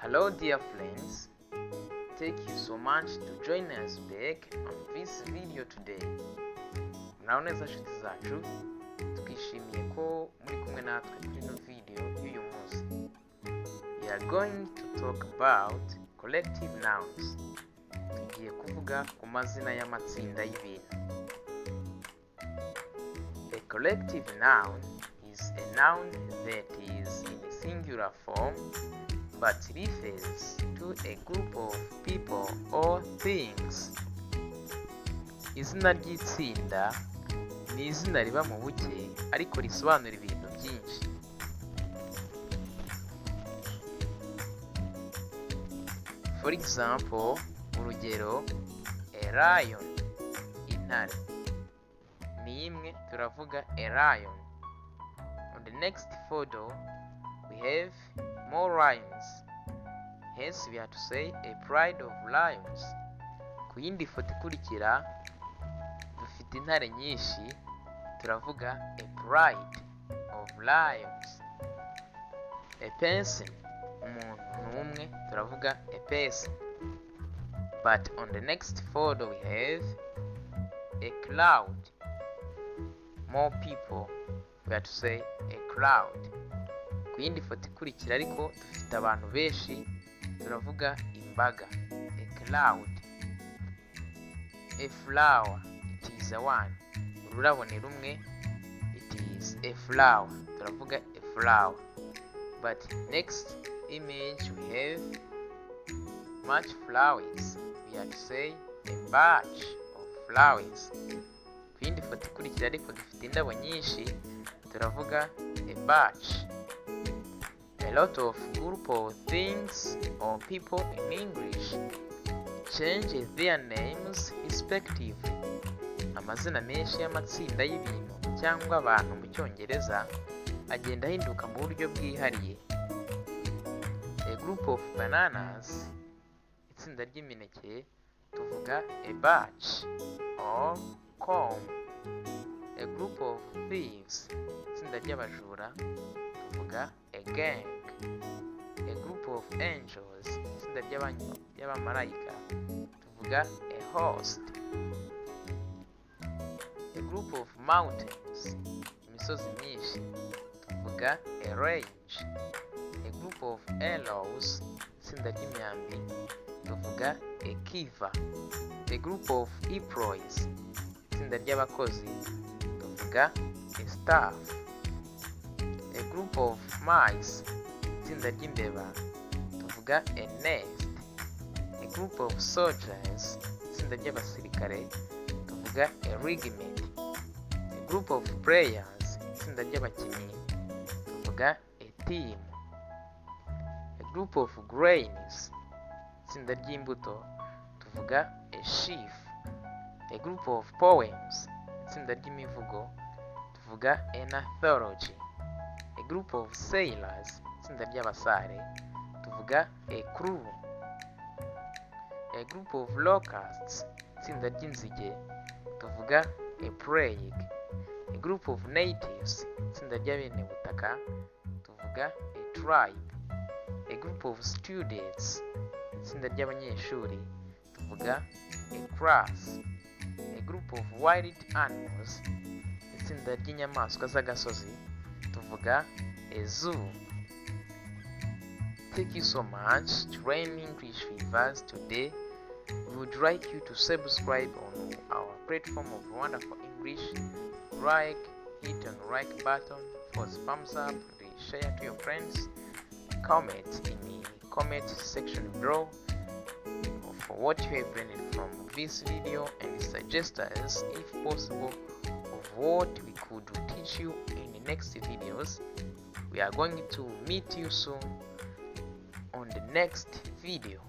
Hello dear friends, thank you so much to join us back on this video today. Muraho neza nshuti zacu, twishimiye ko muri kumwe natwe kuri ino video y'uyu munsi. We are going to talk about collective nouns. Tugiye kuvuga ku mazina y'amatsinda y'ibintu. A collective noun is a noun that is in a singular form but refers to a group of people or things. Izina ry'itsinda ni izina riba mu buke ariko risobanura ibintu byinshi. For example, urugero, a lion, intare. Ni imwe turavuga a lion. On the next photo, we have more lions. Hence we have to say a pride of lions. Ku yindi foto ikurikira dufite intare nyinshi, turavuga a pride of lions. A person, umuntu umwe, turavuga a person. But on the next photo we have a cloud. More people, we have to say a crowd. Ku yindi foto ikurikira ariko dufite abantu benshi, turavuga imbaga, a cloud. A flower, it is a one. Ururabo ni rumwe, it is a flower, turavuga a flower. But next image we have much flowers, we have to say a bunch of flowers. Ku yindi foto ikurikira ariko dufite indabo nyinshi, turavuga a bunch. A lot of group of things or people in English change their names respectively. Amazina menshi y'amatsinda y'ibintu cyangwa abantu mu Cyongereza agenda ahinduka mu buryo bwihariye. A group of bananas, itsinda ry'imineke, tuvuga a batch or comb. A group of thieves, itsinda ry'abajura, tuvuga a gang. A group of angels, itsinda ry'abamarayika, tuvuga a host. A group of mountains, imisozi myinshi, tuvuga a range. A group of arrows, itsinda ry'imyambi, tuvuga a quiver. A group of employees, itsinda ry'abakozi, tuvuga a staff. A group of mice, itsinda ry'imbeba, tuvuga a nest. A group of soldiers, itsinda ry'abasirikare, tuvuga a regiment. A group of players, itsinda ry'abakinnyi, tuvuga a team. A group of grains, itsinda ry'imbuto, tuvuga a sheaf. A group of poems, itsinda ry'imivugo, tuvuga an anthology. A group of sailors, itsinda ry'abasare, tuvuga a crew. A group of locusts, itsinda ry'inzige, tuvuga a plague. A group of natives, itsinda ry'abene butaka, tuvuga a tribe. A group of students, itsinda ry'abanyeshuri, tuvuga a class. A group of wild animals, itsinda ry'inyamaswa z'agasozi, tuvuga a zoo. Thank you so much to learn English with us today. We would like you to subscribe on our platform of Wonderful English. Hit on the like button for the thumbs up, share to your friends, comment in the comment section below for what you have learned from this video and suggest us, if possible, of what we could teach you in the next videos. We are going to meet you soon on the next video.